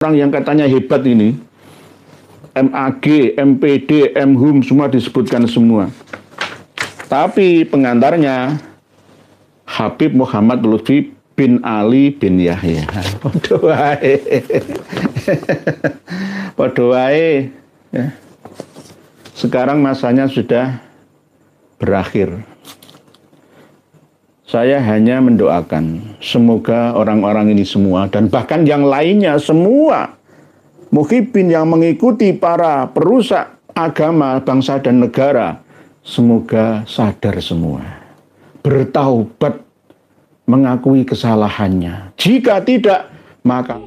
Orang yang katanya hebat ini, MAG, MPD, MHUM, semua disebutkan semua. Tapi pengantarnya Habib Muhammad Lutfi bin Ali bin Yahya. Padha wae. Padha wae. Ya. Sekarang masanya sudah berakhir. Saya hanya mendoakan semoga orang-orang ini semua dan bahkan yang lainnya semua muhibbin yang mengikuti para perusak agama, bangsa dan negara, semoga sadar semua, bertaubat, mengakui kesalahannya. Jika tidak, maka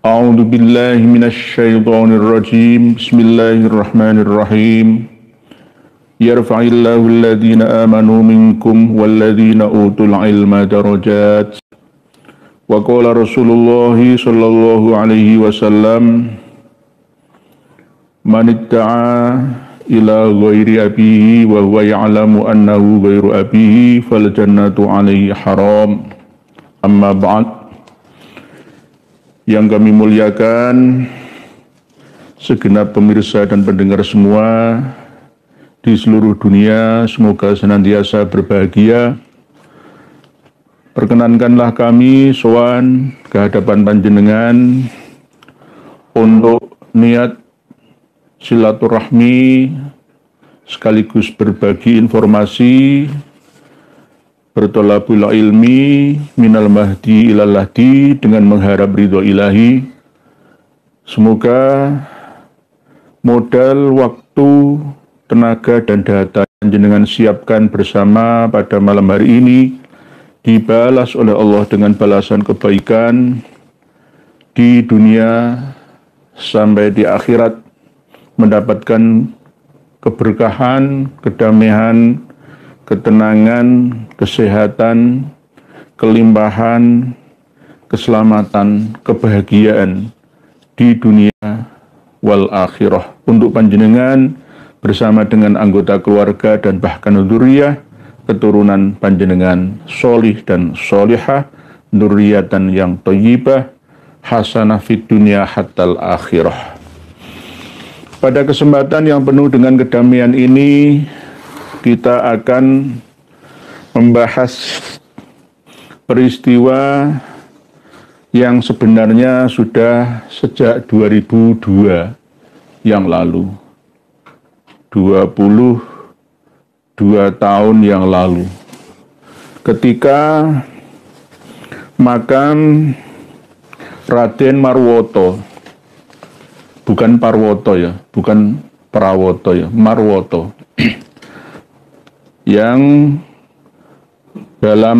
A'udzu billahi minasy syaithanir rajim. Bismillahirrahmanirrahim. Yarfa'illahu alladhina amanu minkum walladhina utul ilma darajat. Wa qala Rasulullah sallallahu alaihi wasallam, man itta'a ila ghairi abihi wa huwa ya'lamu annahu ghairu abihi fal jannatu alaihi haram. Amma ba'd. Yang kami muliakan segenap pemirsa dan pendengar semua di seluruh dunia, semoga senantiasa berbahagia. Perkenankanlah kami sowan ke hadapan panjenengan untuk niat silaturahmi sekaligus berbagi informasi, bertolabul ilmi minal mahdi ilal lahdi dengan mengharap ridho ilahi. Semoga modal, waktu, tenaga dan data yang jenengan siapkan bersama pada malam hari ini dibalas oleh Allah dengan balasan kebaikan di dunia sampai di akhirat, mendapatkan keberkahan, kedamaian, ketenangan, kesehatan, kelimpahan, keselamatan, kebahagiaan di dunia wal akhirah untuk panjenengan bersama dengan anggota keluarga dan bahkan dzurriyyah keturunan panjenengan solih dan solihah, dzurriyyatan yang thayyibah, hasanah fid dunya hattal akhirah. Pada kesempatan yang penuh dengan kedamaian ini, kita akan membahas peristiwa yang sebenarnya sudah sejak 2002 yang lalu. 22 tahun yang lalu. Ketika makam Raden Marwoto, bukan Parwoto ya, bukan Prawoto ya, Marwoto, yang dalam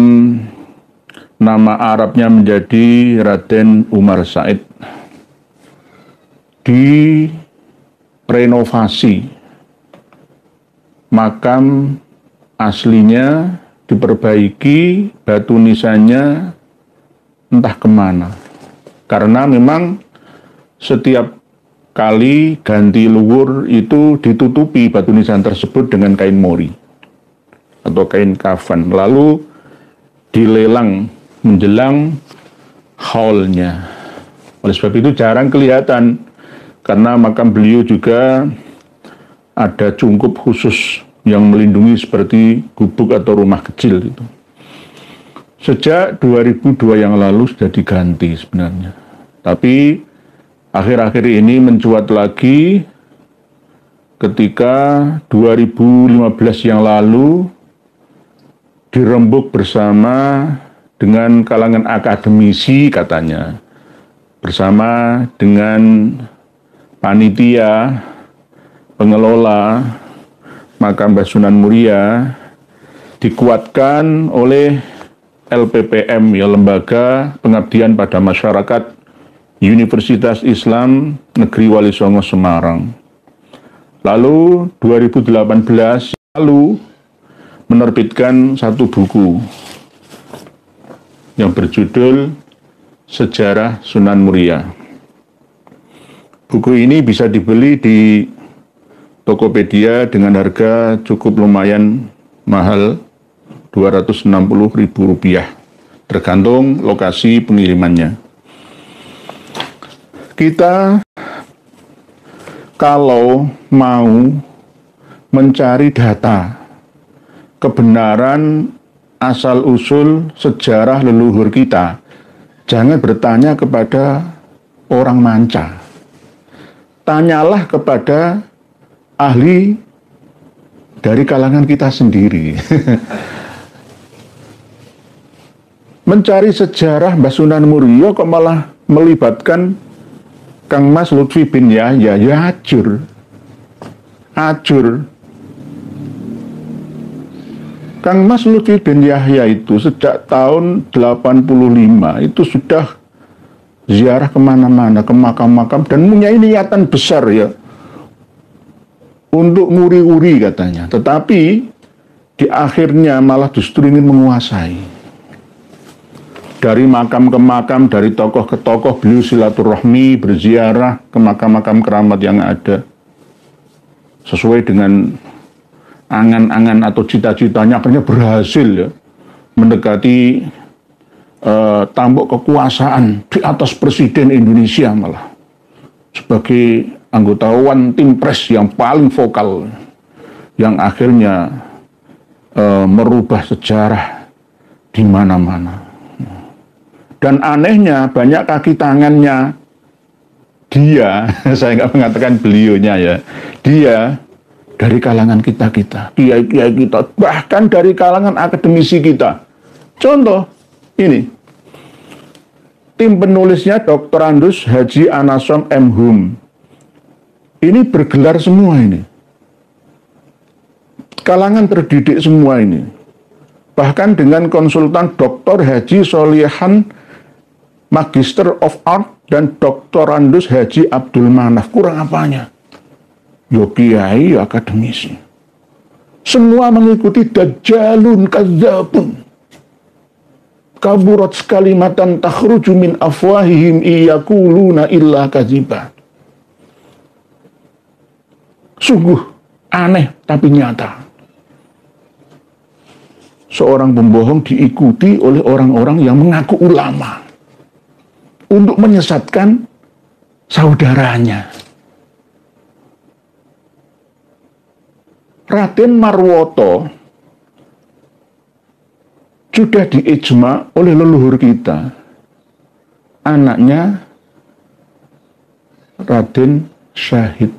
nama Arabnya menjadi Raden Umar Said, direnovasi. Makam aslinya diperbaiki, batu nisannya entah kemana. Karena memang setiap kali ganti luhur itu ditutupi batu nisan tersebut dengan kain mori atau kain kafan, lalu dilelang menjelang haulnya. Oleh sebab itu jarang kelihatan, karena makam beliau juga ada cungkup khusus yang melindungi seperti gubuk atau rumah kecil itu. Sejak 2002 yang lalu sudah diganti sebenarnya, tapi akhir-akhir ini mencuat lagi ketika 2015 yang lalu dirembuk bersama dengan kalangan akademisi katanya, bersama dengan panitia pengelola makam Mbah Sunan Muria, dikuatkan oleh LPPM, ya, Lembaga Pengabdian pada Masyarakat Universitas Islam Negeri Wali Songo Semarang. Lalu 2018 lalu menerbitkan satu buku yang berjudul Sejarah Sunan Muria. Buku ini bisa dibeli di Tokopedia dengan harga cukup lumayan mahal, Rp260.000, tergantung lokasi pengirimannya. Kita kalau mau mencari data kebenaran asal-usul sejarah leluhur kita, jangan bertanya kepada orang manca. Tanyalah kepada ahli dari kalangan kita sendiri. Mencari sejarah Mbah Sunan Muria kok malah melibatkan Kang Mas Lutfi bin Yahya, ya ajur. Kang Mas Lutfi bin Yahya itu sejak tahun 85 itu sudah ziarah kemana-mana, ke makam-makam, dan punya niatan besar ya untuk nguri-uri katanya. Tetapi di akhirnya malah justru ingin menguasai. Dari makam ke makam, dari tokoh ke tokoh, beliau silaturahmi, berziarah ke makam-makam keramat yang ada. Sesuai dengan angan-angan atau cita-citanya, akhirnya berhasil ya mendekati tampuk kekuasaan di atas Presiden Indonesia malah. Sebagai anggota One Team Press yang paling vokal, yang akhirnya merubah sejarah di mana-mana. Dan anehnya banyak kaki tangannya dia, saya nggak mengatakan beliaunya ya, dia dari kalangan kita-kita, kiai-kiai kita, bahkan dari kalangan akademisi kita. Contoh, ini, tim penulisnya Dr. Andus Haji Anasom M. Hum. Ini bergelar semua ini. Kalangan terdidik semua ini. Bahkan dengan konsultan Dr. Haji Solihan Magister of Art dan Dr. Andus Haji Abdul Manaf. Kurang apanya? Yo kiai, akademisi. Semua mengikuti dajjalun kadzabun. Kaburat kalimatan takhruju min afwahihim iyaquluna illa kadziba. Sungguh aneh tapi nyata. Seorang pembohong diikuti oleh orang-orang yang mengaku ulama untuk menyesatkan saudaranya. Raden Marwoto sudah diijma oleh leluhur kita. Anaknya Raden Syahid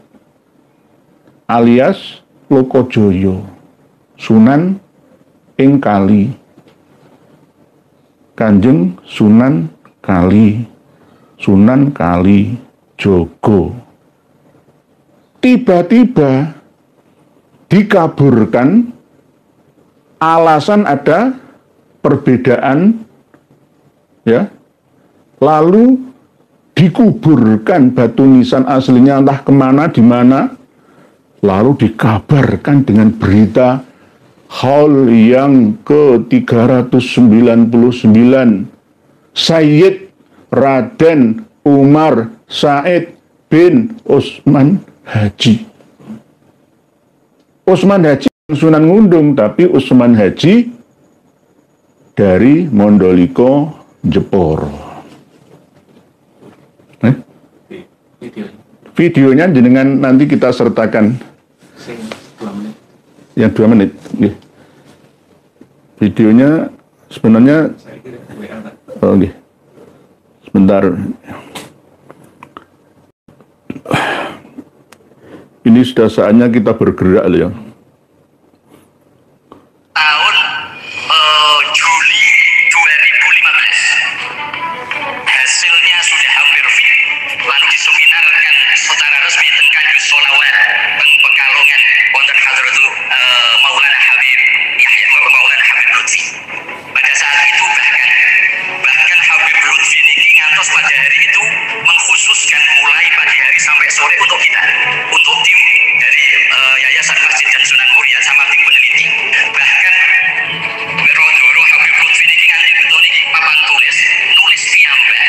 alias Lokojoyo, Sunan ing Kali, Kanjeng Sunan Kali, Sunan Kali Jogo. Tiba-tiba dikaburkan, alasan ada perbedaan, ya, lalu dikuburkan batu nisan aslinya entah kemana, di mana, lalu dikabarkan dengan berita haul yang ke-399, Sayyid Raden Umar Said bin Utsman Haji. Utsman Haji Sunan Ngundung, tapi Utsman Haji dari Mondoliko Jeporo. Videonya jenengan nanti kita sertakan. Yang 2 menit. Videonya sebenarnya sebentar. Ini sudah saatnya kita bergerak ya. Tahun Juli 2015 hasilnya sudah hampir fit, lalu diseminarkan secara resmi teng Kanjeng Sholawat Pekalongan wonten hadratul Maulana Habib Yahya Maulana Habib Lutfi. Pada saat itu bahkan Habib Lutfi niki ngantos pada hari itu mengkhususkan mulai pagi hari sampai sore untuk kita, untuk tim dari Yayasan Masjid dan Sunan Muria sama tim peneliti. Bahkan Roh Habib Lutfi niki nganti betul niki papan nulis piyambak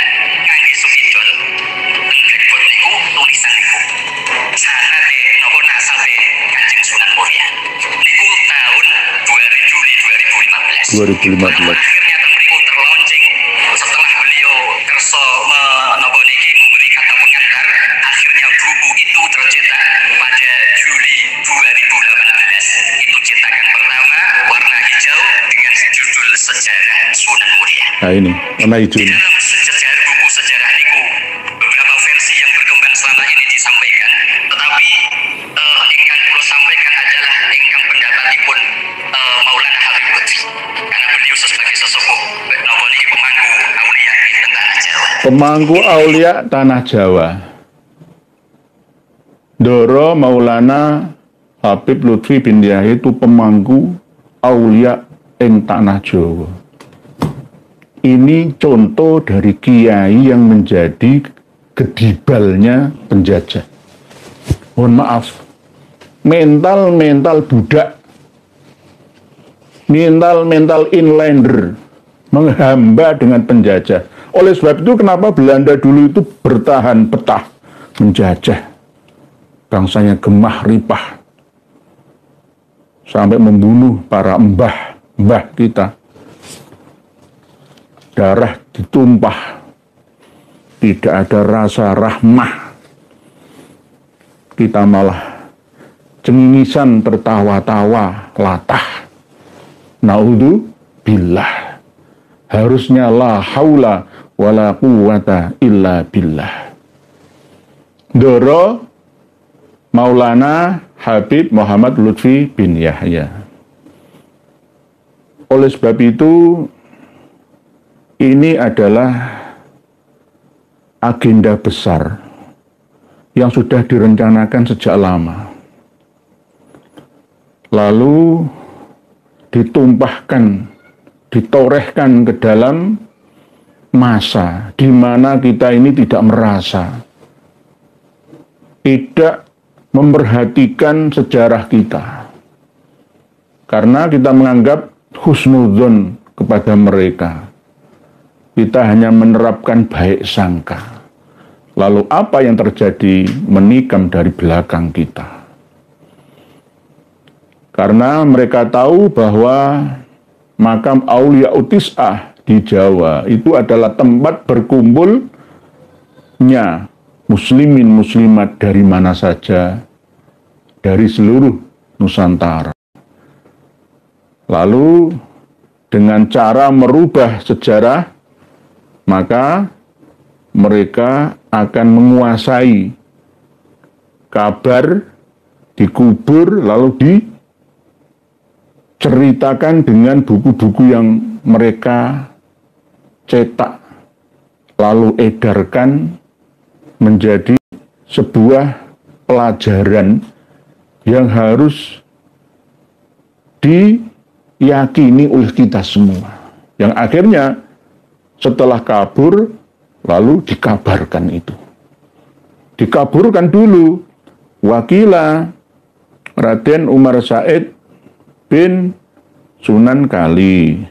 2015. Akhirnya beliau terlaunching setelah beliau kerso memberi kata pengantar. Akhirnya buku itu tercetak pada Juli 2018. Itu cetakan pertama warna hijau dengan judul Sejarah Sunan Muria. Nah ini warna hijau. Di dalam buku sejarah niku beberapa versi yang berkembang selama ini disampaikan, tetapi ingkang kula sampaikan adalah ingkang pendapatipun Maulana Habib Lutfi, karena beliau sebagai sesepuh napa niki pemangku aulia di tanah Jawa. Pemangku aulia tanah Jawa. Doro Maulana Habib Lutfi bin Yahya itu pemangku aulia ing tanah Jawa. Ini contoh dari kiai yang menjadi gedibalnya penjajah. Mohon maaf, mental budak, mental inlander, menghamba dengan penjajah. Oleh sebab itu kenapa Belanda dulu itu bertahan betah menjajah. Bangsanya gemah ripah. Sampai membunuh para mbah kita. Darah ditumpah. Tidak ada rasa rahmah. Kita malah cengisan tertawa-tawa, latah. Naudzu billah. Harusnya la haula wala quwata illa billah. Doro Maulana Habib Muhammad Lutfi bin Yahya. Oleh sebab itu, ini adalah agenda besar yang sudah direncanakan sejak lama. Lalu ditumpahkan, ditorehkan ke dalam masa di mana kita ini tidak merasa, tidak memperhatikan sejarah kita. Karena kita menganggap husnudzon kepada mereka. Kita hanya menerapkan baik sangka. Lalu apa yang terjadi menikam dari belakang kita? Karena mereka tahu bahwa makam Aulia Utis'ah di Jawa itu adalah tempat berkumpulnya muslimin muslimat dari mana saja, dari seluruh Nusantara. Lalu dengan cara merubah sejarah, maka mereka akan menguasai kabar, dikubur, lalu diceritakan dengan buku-buku yang mereka cetak, lalu edarkan menjadi sebuah pelajaran yang harus diyakini oleh kita semua. Yang akhirnya setelah kabur, lalu dikabarkan itu. Dikaburkan dulu. Wakila Raden Umar Said bin Sunan Kali,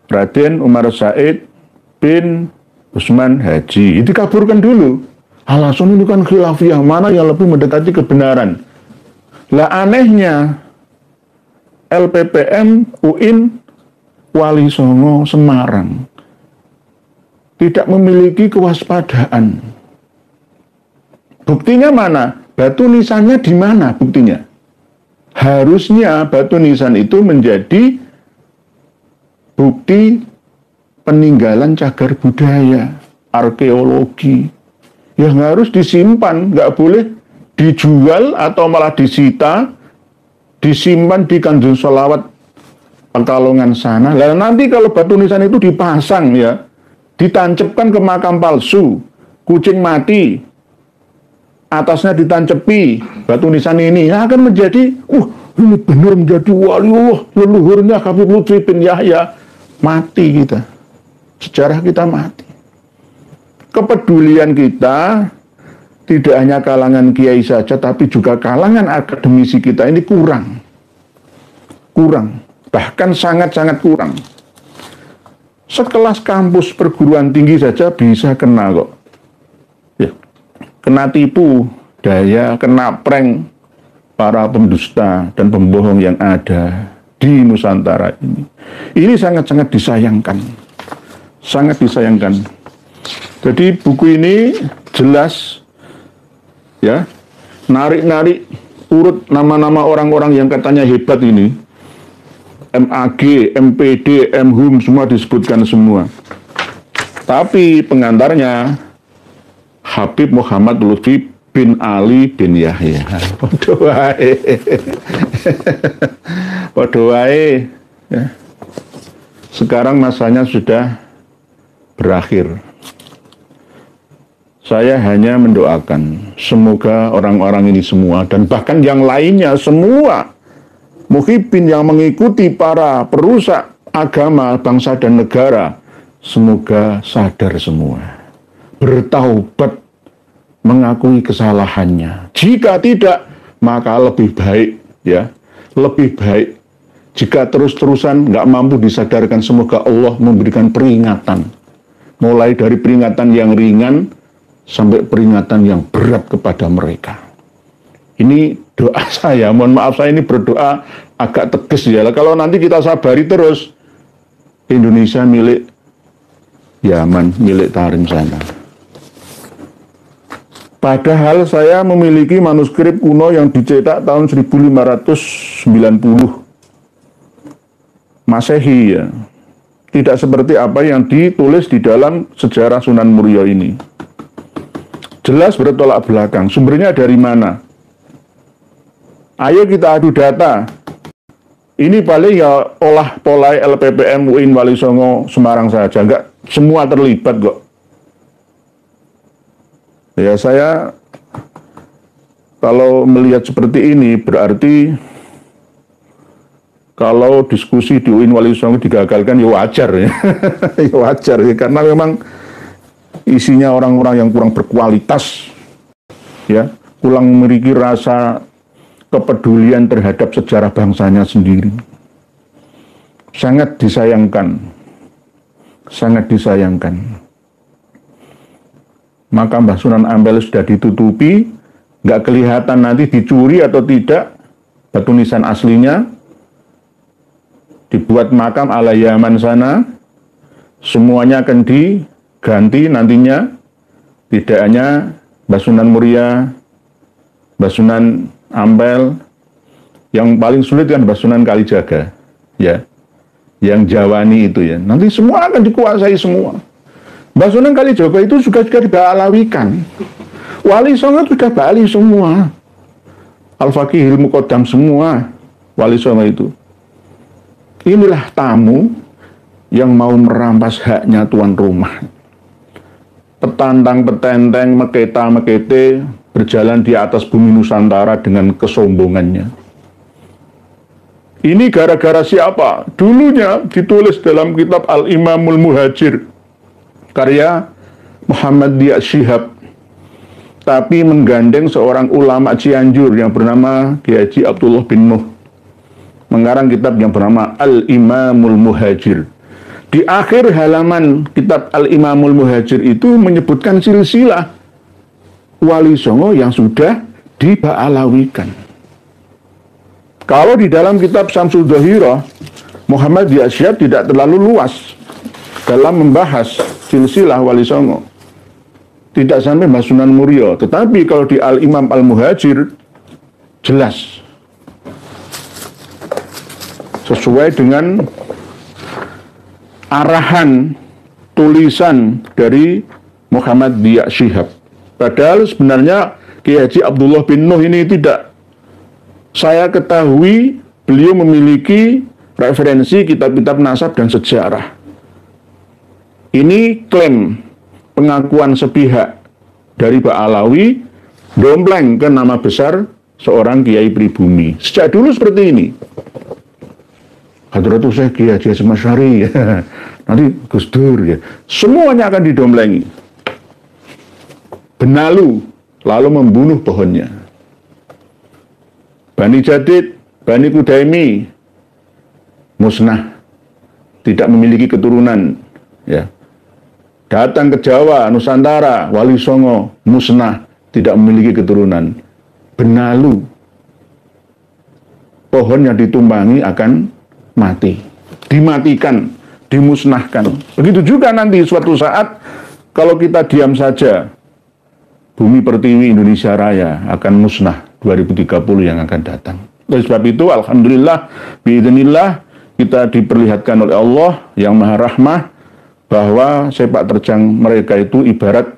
Raden Umar Said bin Usman Haji. Dikaburkan dulu. Alasan ini kan khilafiyah, mana yang lebih mendekati kebenaran. Lah anehnya, LPPM UIN Wali Songo Semarang tidak memiliki kewaspadaan. Buktinya mana? Batu nisannya di mana buktinya? Harusnya batu nisan itu menjadi bukti peninggalan cagar budaya, arkeologi, yang harus disimpan, nggak boleh dijual atau malah disita, disimpan di Kanjeng Sholawat Pekalongan sana. Lalu nanti kalau batu nisan itu dipasang ya, ditancapkan ke makam palsu, kucing mati, atasnya ditancepi batu nisan ini, akan menjadi, ini benar menjadi wali Allah, leluhurnya Habib Lutfi bin Yahya. Mati kita, sejarah kita mati. Kepedulian kita tidak hanya kalangan kiai saja, tapi juga kalangan akademisi kita ini kurang, bahkan sangat-sangat kurang. Sekelas kampus perguruan tinggi saja bisa kena kok. Ya, kena tipu daya, kena prank para pendusta dan pembohong yang ada di Nusantara ini. Ini sangat-sangat disayangkan. Sangat disayangkan. Jadi buku ini jelas ya, narik-narik urut nama-nama orang-orang yang katanya hebat ini. MAG, MPD, MHUM semua disebutkan semua. Tapi pengantarnya Habib Muhammad Lutfi bin Ali bin Yahya. Padha wae. Padha wae. Ya. Sekarang masanya sudah berakhir. Saya hanya mendoakan semoga orang-orang ini semua dan bahkan yang lainnya semua muhibbin yang mengikuti para perusak agama, bangsa dan negara, semoga sadar semua, bertaubat, mengakui kesalahannya. Jika tidak, maka lebih baik ya, lebih baik jika terus-terusan nggak mampu disadarkan, semoga Allah memberikan peringatan, mulai dari peringatan yang ringan sampai peringatan yang berat kepada mereka. Ini doa saya, mohon maaf saya ini berdoa agak tegas ya. Kalau nanti kita sabari terus, Indonesia milik Yaman, milik Tarim sana. Padahal saya memiliki manuskrip kuno yang dicetak tahun 1590 Masehi ya. Tidak seperti apa yang ditulis di dalam sejarah Sunan Muria ini. Jelas bertolak belakang. Sumbernya dari mana? Ayo kita adu data. Ini paling ya olah polai LPPM UIN Wali Songo Semarang saja. Enggak semua terlibat kok. Ya saya kalau melihat seperti ini berarti kalau diskusi di UIN Wali Songo digagalkan ya wajar ya. Ya wajar ya, karena memang isinya orang-orang yang kurang berkualitas ya, kurang memiliki rasa kepedulian terhadap sejarah bangsanya sendiri. Sangat disayangkan. Sangat disayangkan. Maka Mbah Sunan Ampel sudah ditutupi, nggak kelihatan nanti dicuri atau tidak batu nisan aslinya. Dibuat makam ala Yaman sana, semuanya akan diganti nantinya. Tidak hanya Mbah Sunan Muria, Mbah Sunan Ampel, yang paling sulit kan Mbah Sunan Kalijaga, ya, yang Jawani itu ya. Nanti semua akan dikuasai semua. Mbah Sunan Kalijaga itu juga dibalawikan. Wali Songo sudah Bali semua. Al-Faqihil Muqaddam semua Wali Songo itu. Inilah tamu yang mau merampas haknya tuan rumah. Petantang, petenteng, meketa, mekete berjalan di atas bumi Nusantara dengan kesombongannya. Ini gara-gara siapa? Dulunya ditulis dalam kitab Al-Imamul Muhajir, karya Muhammad Dia Syihab, tapi menggandeng seorang ulama Cianjur yang bernama Kiai Haji Abdullah bin Nuh, mengarang kitab yang bernama Al-Imamul Muhajir. Di akhir halaman kitab Al-Imamul Muhajir itu menyebutkan silsilah Wali Songo yang sudah diba'alawikan. Kalau di dalam kitab Syamsul Dhahirah, Muhammad Dia Syihab tidak terlalu luas dalam membahas silsilah Wali Songo. Tidak sampai Mbah Sunan Muria. Tetapi kalau di Al-Imam Al-Muhajir, jelas. Sesuai dengan arahan tulisan dari Muhammad Dia Syihab. Padahal sebenarnya Kiai Haji Abdullah bin Nuh ini tidak. Saya ketahui beliau memiliki referensi kitab-kitab nasab dan sejarah. Ini klaim pengakuan sepihak dari Ba'alawi dompleng ke nama besar seorang Kiai pribumi. Sejak dulu seperti ini. Hadratus Syekh Kiai Haji Hasyim Asy'ari ya. Nanti Gus Dur ya. Semuanya akan didomplengi. Benalu lalu membunuh pohonnya. Bani Jadid, Bani Kudaimi musnah, tidak memiliki keturunan ya. Datang ke Jawa, Nusantara, Wali Songo musnah, tidak memiliki keturunan. Benalu, pohon yang ditumbangi akan mati, dimatikan, dimusnahkan. Begitu juga nanti suatu saat kalau kita diam saja, bumi pertiwi Indonesia Raya akan musnah 2030 yang akan datang. Oleh sebab itu, alhamdulillah, biidznillah, kita diperlihatkan oleh Allah yang Maha Rahmah bahwa sepak terjang mereka itu ibarat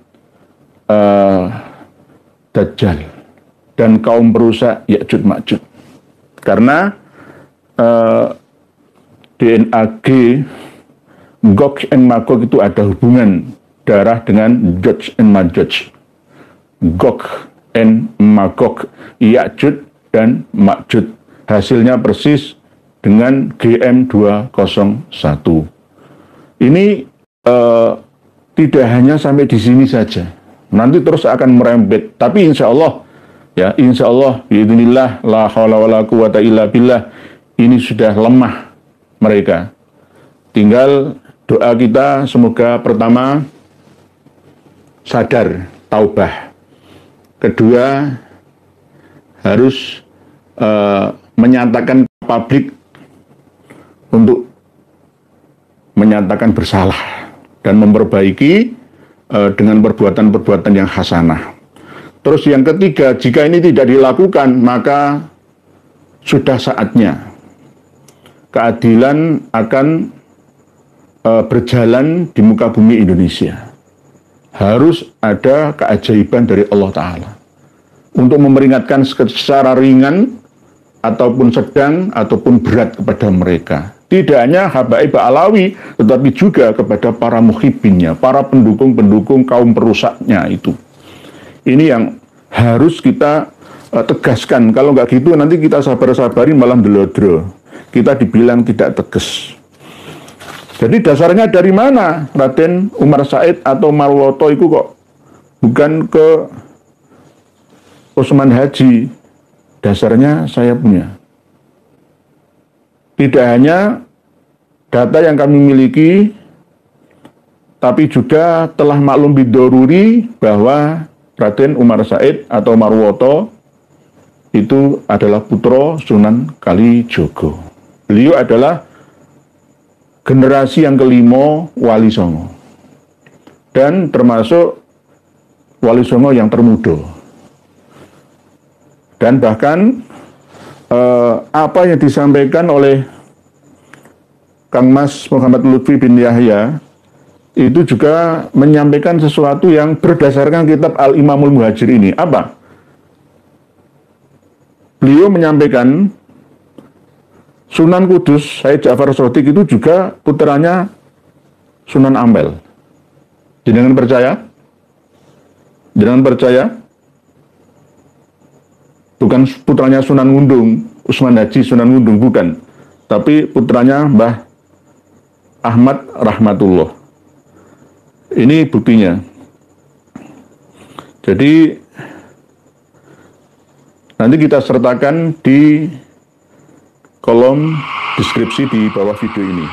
Dajjal dan kaum perusak Ya'juj Ma'juj. Karena DNA Gog and Magog itu ada hubungan darah dengan Joj and Majuj. Gog and Magog, Ya'juj dan Ma'juj. Hasilnya persis dengan GM201. Ini tidak hanya sampai di sini saja. Nanti terus akan merembet. Tapi insya Allah, ya insya Allah, biidznillah, la haula wala quwata illa billah, ini sudah lemah mereka. Tinggal doa kita semoga pertama sadar, taubah. Kedua, harus menyatakan publik untuk menyatakan bersalah dan memperbaiki dengan perbuatan-perbuatan yang hasanah. Terus yang ketiga, jika ini tidak dilakukan, maka sudah saatnya keadilan akan berjalan di muka bumi Indonesia. Harus ada keajaiban dari Allah Ta'ala untuk memperingatkan secara ringan ataupun sedang ataupun berat kepada mereka. Tidak hanya habaib alawi, tetapi juga kepada para muhibbinnya, para pendukung-pendukung kaum perusaknya itu. Ini yang harus kita tegaskan. Kalau nggak gitu nanti kita sabar-sabarin malah delodro. Kita dibilang tidak tegas. Jadi dasarnya dari mana Raden Umar Said atau Marwoto itu kok bukan ke Usman Haji? Dasarnya saya punya. Tidak hanya data yang kami miliki, tapi juga telah maklum bidoruri bahwa Raden Umar Said atau Marwoto itu adalah putra Sunan Kalijogo. Beliau adalah generasi yang kelima Wali Songo dan termasuk Wali Songo yang termuda. Dan bahkan apa yang disampaikan oleh Kang Mas Muhammad Lutfi bin Yahya itu juga menyampaikan sesuatu yang berdasarkan kitab Al-Imamul Muhajir ini. Apa? Beliau menyampaikan Sunan Kudus, Said Ja'far Shadiq itu juga putranya Sunan Ampel. Jenengan percaya? Jenengan percaya? Bukan putranya Sunan Ngundung, Usman Haji Sunan Ngundung, bukan. Tapi putranya Mbah Ahmad Rahmatullah. Ini buktinya. Jadi nanti kita sertakan di kolom deskripsi di bawah video ini.